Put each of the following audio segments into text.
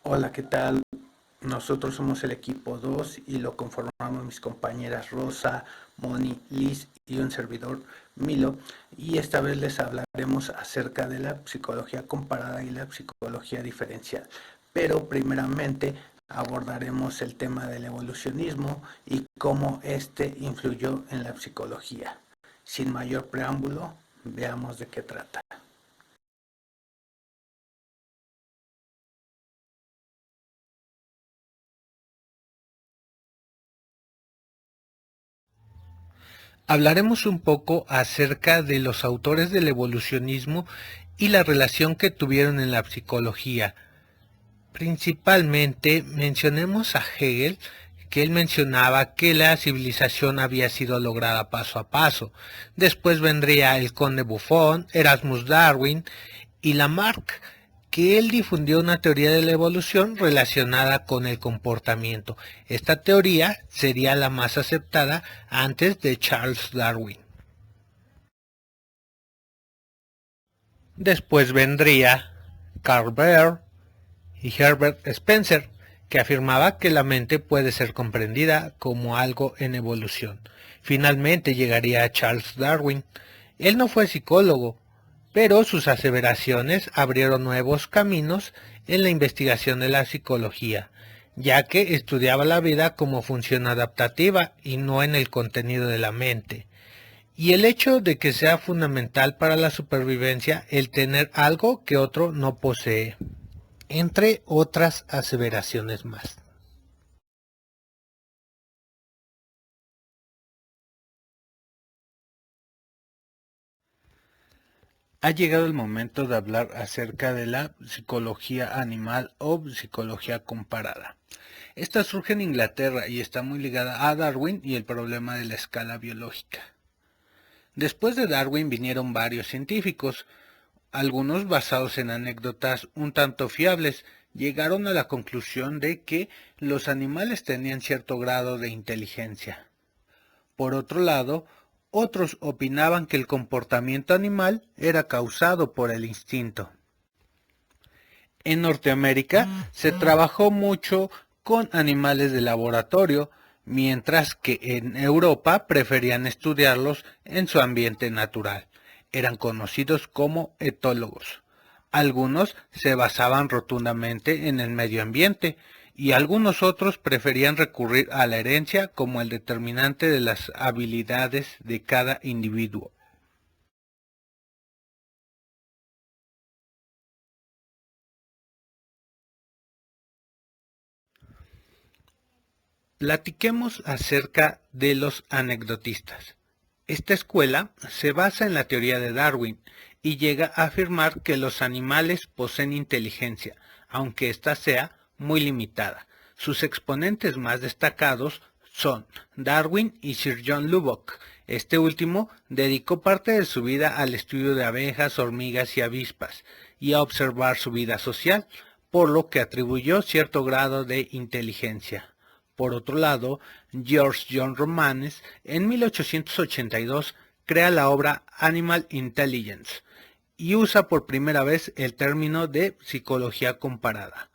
Hola, ¿qué tal? Nosotros somos el equipo 2 y lo conformamos mis compañeras Rosa, Moni, Liz y un servidor Milo. Y esta vez les hablaremos acerca de la psicología comparada y la psicología diferencial. Pero primeramente abordaremos el tema del evolucionismo y cómo este influyó en la psicología. Sin mayor preámbulo, veamos de qué trata. Hablaremos un poco acerca de los autores del evolucionismo y la relación que tuvieron en la psicología. Principalmente mencionemos a Hegel, que él mencionaba que la civilización había sido lograda paso a paso. Después vendría el conde Buffon, Erasmus Darwin y Lamarck, que él difundió una teoría de la evolución relacionada con el comportamiento. Esta teoría sería la más aceptada antes de Charles Darwin. Después vendría Carl Baer y Herbert Spencer, que afirmaba que la mente puede ser comprendida como algo en evolución. Finalmente llegaría Charles Darwin. Él no fue psicólogo, pero sus aseveraciones abrieron nuevos caminos en la investigación de la psicología, ya que estudiaba la vida como función adaptativa y no en el contenido de la mente. Y el hecho de que sea fundamental para la supervivencia el tener algo que otro no posee, entre otras aseveraciones más. Ha llegado el momento de hablar acerca de la psicología animal o psicología comparada. Esta surge en Inglaterra y está muy ligada a Darwin y el problema de la escala biológica. Después de Darwin vinieron varios científicos, algunos basados en anécdotas un tanto fiables, llegaron a la conclusión de que los animales tenían cierto grado de inteligencia. Por otro lado, otros opinaban que el comportamiento animal era causado por el instinto. En Norteamérica se trabajó mucho con animales de laboratorio, mientras que en Europa preferían estudiarlos en su ambiente natural. Eran conocidos como etólogos. Algunos se basaban rotundamente en el medio ambiente y algunos otros preferían recurrir a la herencia como el determinante de las habilidades de cada individuo. Platiquemos acerca de los anecdotistas. Esta escuela se basa en la teoría de Darwin y llega a afirmar que los animales poseen inteligencia, aunque ésta sea muy limitada. Sus exponentes más destacados son Darwin y Sir John Lubbock. Este último dedicó parte de su vida al estudio de abejas, hormigas y avispas y a observar su vida social, por lo que atribuyó cierto grado de inteligencia. Por otro lado, George John Romanes en 1882 crea la obra Animal Intelligence y usa por primera vez el término de psicología comparada.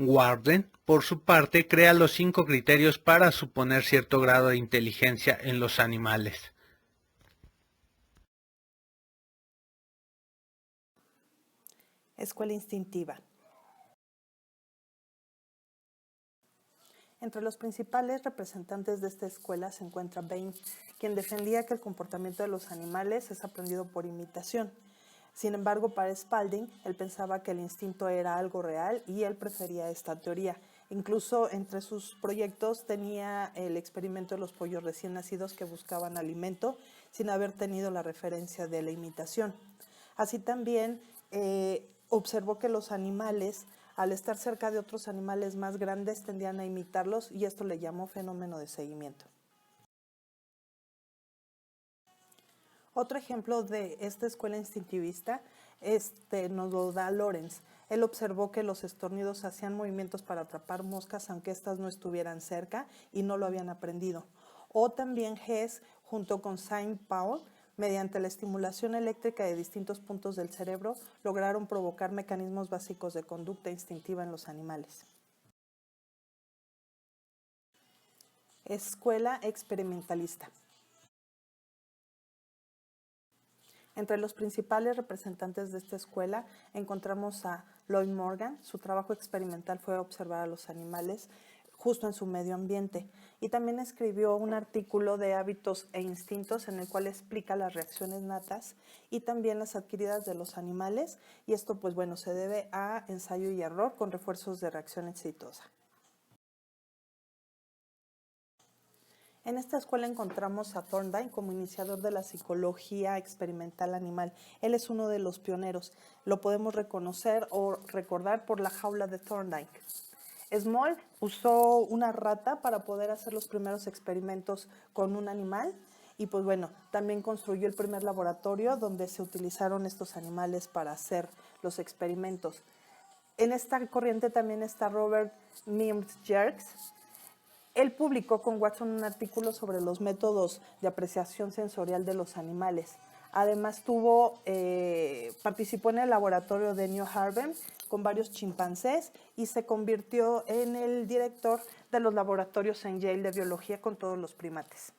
Warden, por su parte, crea los 5 criterios para suponer cierto grado de inteligencia en los animales. Escuela instintiva. Entre los principales representantes de esta escuela se encuentra Bain, quien defendía que el comportamiento de los animales es aprendido por imitación. Sin embargo, para Spalding, él pensaba que el instinto era algo real y él prefería esta teoría. Incluso entre sus proyectos tenía el experimento de los pollos recién nacidos que buscaban alimento sin haber tenido la referencia de la imitación. Así también observó que los animales, al estar cerca de otros animales más grandes, tendían a imitarlos y esto le llamó fenómeno de seguimiento. Otro ejemplo de esta escuela instintivista nos lo da Lorenz. Él observó que los estornidos hacían movimientos para atrapar moscas aunque éstas no estuvieran cerca y no lo habían aprendido. O también Hess, junto con Saint-Paul, mediante la estimulación eléctrica de distintos puntos del cerebro, lograron provocar mecanismos básicos de conducta instintiva en los animales. escuela experimentalista. Entre los principales representantes de esta escuela encontramos a Lloyd Morgan. Su trabajo experimental fue observar a los animales justo en su medio ambiente, y también escribió un artículo de hábitos e instintos en el cual explica las reacciones natas y también las adquiridas de los animales, y esto pues bueno se debe a ensayo y error con refuerzos de reacción exitosa. En esta escuela encontramos a Thorndike como iniciador de la psicología experimental animal. Él es uno de los pioneros. Lo podemos reconocer o recordar por la jaula de Thorndike. Small usó una rata para poder hacer los primeros experimentos con un animal y pues bueno, también construyó el primer laboratorio donde se utilizaron estos animales para hacer los experimentos. En esta corriente también está Robert Mims-Jerks. Él publicó con Watson un artículo sobre los métodos de apreciación sensorial de los animales. Además participó en el laboratorio de New Haven con varios chimpancés y se convirtió en el director de los laboratorios en Yale de biología con todos los primates.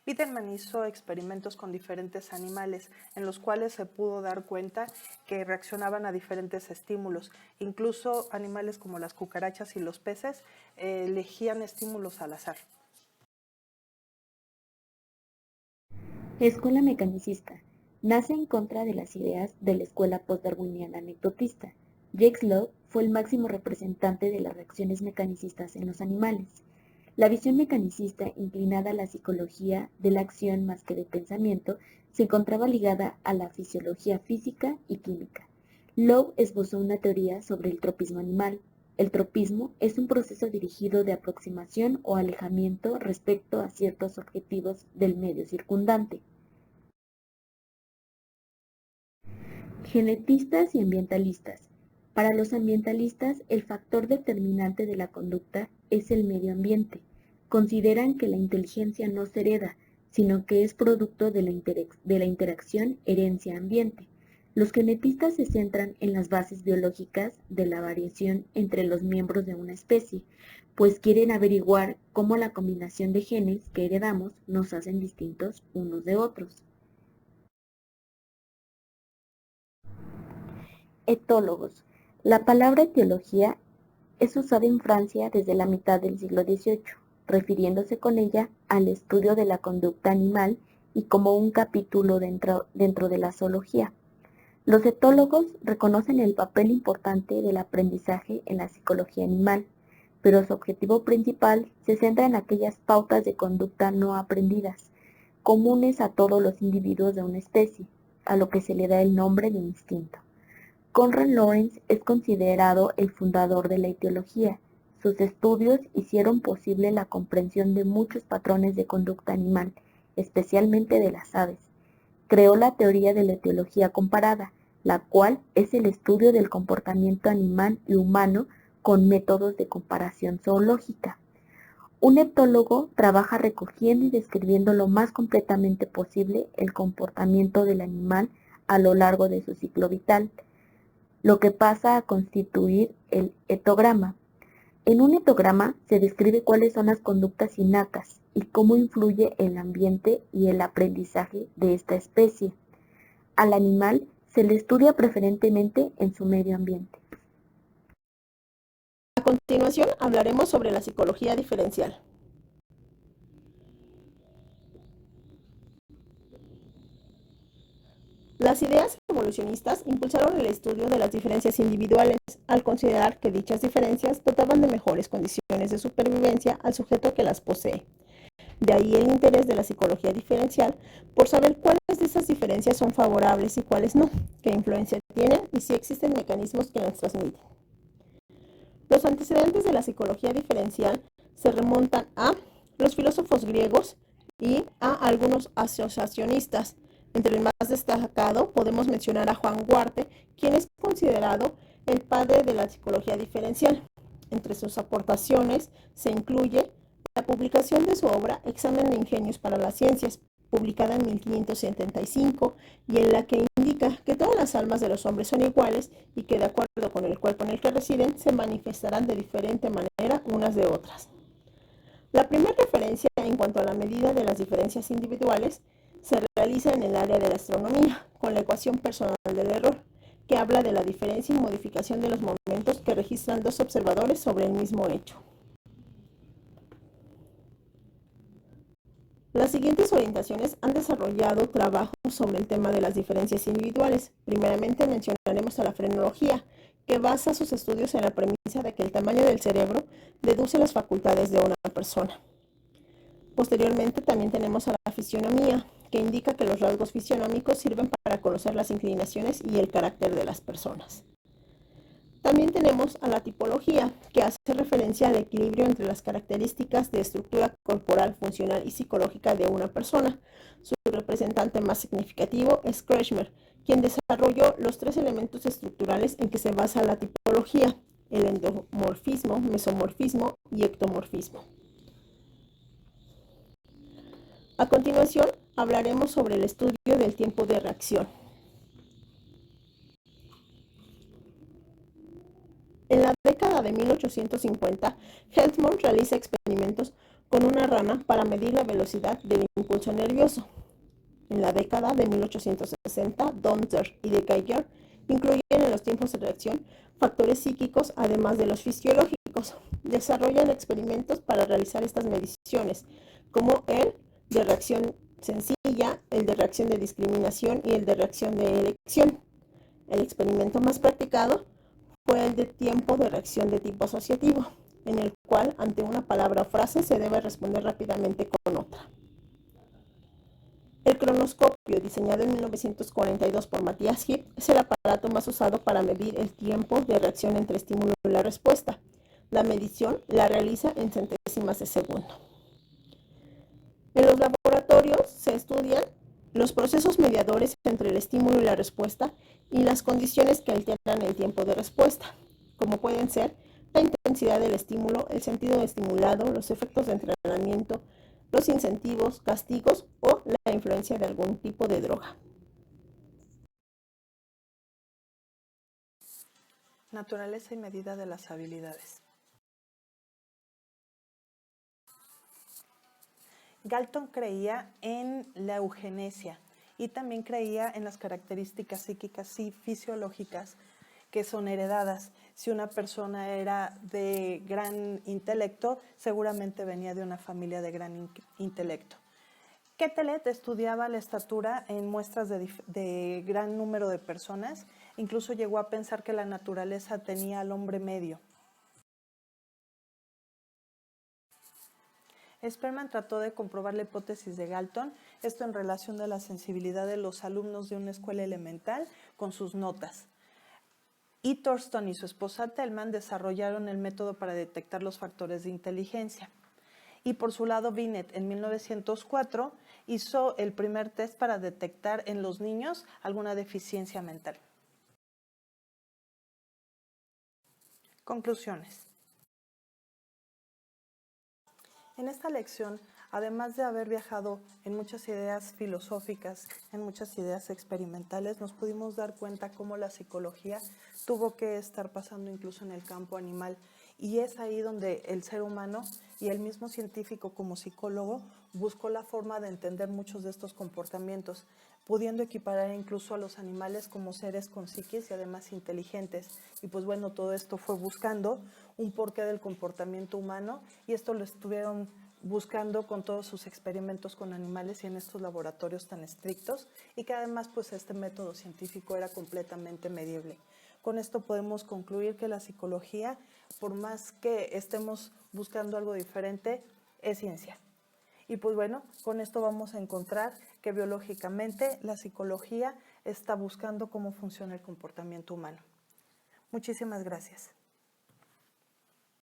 Biederman hizo experimentos con diferentes animales en los cuales se pudo dar cuenta que reaccionaban a diferentes estímulos. Incluso animales como las cucarachas y los peces elegían estímulos al azar. Escuela mecanicista. Nace en contra de las ideas de la escuela postdarwiniana anecdotista. Jacques Loeb fue el máximo representante de las reacciones mecanicistas en los animales. La visión mecanicista, inclinada a la psicología de la acción más que del pensamiento, se encontraba ligada a la fisiología física y química. Loeb esbozó una teoría sobre el tropismo animal. El tropismo es un proceso dirigido de aproximación o alejamiento respecto a ciertos objetivos del medio circundante. Genetistas y ambientalistas. Para los ambientalistas, el factor determinante de la conducta es el medio ambiente. Consideran que la inteligencia no se hereda, sino que es producto de la interacción herencia-ambiente. Los genetistas se centran en las bases biológicas de la variación entre los miembros de una especie, pues quieren averiguar cómo la combinación de genes que heredamos nos hacen distintos unos de otros. Etólogos. La palabra etiología es usada en Francia desde la mitad del siglo XVIII, refiriéndose con ella al estudio de la conducta animal y como un capítulo dentro de la zoología. Los etólogos reconocen el papel importante del aprendizaje en la psicología animal, pero su objetivo principal se centra en aquellas pautas de conducta no aprendidas, comunes a todos los individuos de una especie, a lo que se le da el nombre de instinto. Konrad Lorenz es considerado el fundador de la etiología. Sus estudios hicieron posible la comprensión de muchos patrones de conducta animal, especialmente de las aves. Creó la teoría de la etiología comparada, la cual es el estudio del comportamiento animal y humano con métodos de comparación zoológica. Un etólogo trabaja recogiendo y describiendo lo más completamente posible el comportamiento del animal a lo largo de su ciclo vital, lo que pasa a constituir el etograma. En un etograma se describe cuáles son las conductas innatas y cómo influye el ambiente y el aprendizaje de esta especie. Al animal se le estudia preferentemente en su medio ambiente. A continuación hablaremos sobre la psicología diferencial. Las ideas evolucionistas impulsaron el estudio de las diferencias individuales, al considerar que dichas diferencias dotaban de mejores condiciones de supervivencia al sujeto que las posee. De ahí el interés de la psicología diferencial por saber cuáles de esas diferencias son favorables y cuáles no, qué influencia tienen y si existen mecanismos que las transmiten. Los antecedentes de la psicología diferencial se remontan a los filósofos griegos y a algunos asociacionistas. Entre el más destacado podemos mencionar a Juan Huarte, quien es considerado el padre de la psicología diferencial. Entre sus aportaciones se incluye la publicación de su obra Examen de Ingenios para las Ciencias, publicada en 1575, y en la que indica que todas las almas de los hombres son iguales y que de acuerdo con el cuerpo en el que residen se manifestarán de diferente manera unas de otras. La primera referencia en cuanto a la medida de las diferencias individuales se realiza en el área de la astronomía, con la ecuación personal del error, que habla de la diferencia y modificación de los momentos que registran dos observadores sobre el mismo hecho. Las siguientes orientaciones han desarrollado trabajos sobre el tema de las diferencias individuales. Primeramente mencionaremos a la frenología, que basa sus estudios en la premisa de que el tamaño del cerebro deduce las facultades de una persona. Posteriormente también tenemos a la fisionomía, que indica que los rasgos fisionómicos sirven para conocer las inclinaciones y el carácter de las personas. También tenemos a la tipología, que hace referencia al equilibrio entre las características de estructura corporal, funcional y psicológica de una persona. Su representante más significativo es Kretschmer, quien desarrolló los tres elementos estructurales en que se basa la tipología: el endomorfismo, mesomorfismo y ectomorfismo. A continuación, hablaremos sobre el estudio del tiempo de reacción. En la década de 1850, Helmholtz realiza experimentos con una rana para medir la velocidad del impulso nervioso. En la década de 1860, Donzer y de Geiger incluyen en los tiempos de reacción factores psíquicos además de los fisiológicos. Desarrollan experimentos para realizar estas mediciones, como el de reacción sencilla, el de reacción de discriminación y el de reacción de elección. El experimento más practicado fue el de tiempo de reacción de tipo asociativo, en el cual ante una palabra o frase se debe responder rápidamente con otra. El cronoscopio, diseñado en 1942 por Matthias Heath, es el aparato más usado para medir el tiempo de reacción entre estímulo y la respuesta. La medición la realiza en centésimas de segundo. En los laboratorios se estudian los procesos mediadores entre el estímulo y la respuesta y las condiciones que alteran el tiempo de respuesta, como pueden ser la intensidad del estímulo, el sentido estimulado, los efectos de entrenamiento, los incentivos, castigos o la influencia de algún tipo de droga. Naturaleza y medida de las habilidades. Galton creía en la eugenesia y también creía en las características psíquicas y fisiológicas que son heredadas. Si una persona era de gran intelecto, seguramente venía de una familia de gran intelecto. Quetelet estudiaba la estatura en muestras de gran número de personas, incluso llegó a pensar que la naturaleza tenía al hombre medio. Spearman trató de comprobar la hipótesis de Galton, esto en relación de la sensibilidad de los alumnos de una escuela elemental con sus notas. Y Thurston y su esposa Tellman desarrollaron el método para detectar los factores de inteligencia. Y por su lado, Binet en 1904 hizo el primer test para detectar en los niños alguna deficiencia mental. Conclusiones. En esta lección, además de haber viajado en muchas ideas filosóficas, en muchas ideas experimentales, nos pudimos dar cuenta cómo la psicología tuvo que estar pasando incluso en el campo animal. Y es ahí donde el ser humano y el mismo científico como psicólogo buscó la forma de entender muchos de estos comportamientos, pudiendo equiparar incluso a los animales como seres con psiquis y además inteligentes. Y pues bueno, todo esto fue buscando un porqué del comportamiento humano y esto lo estuvieron buscando con todos sus experimentos con animales y en estos laboratorios tan estrictos y que además pues este método científico era completamente medible. Con esto podemos concluir que la psicología, por más que estemos buscando algo diferente, es ciencia. Y pues bueno, con esto vamos a encontrar que biológicamente la psicología está buscando cómo funciona el comportamiento humano. Muchísimas gracias.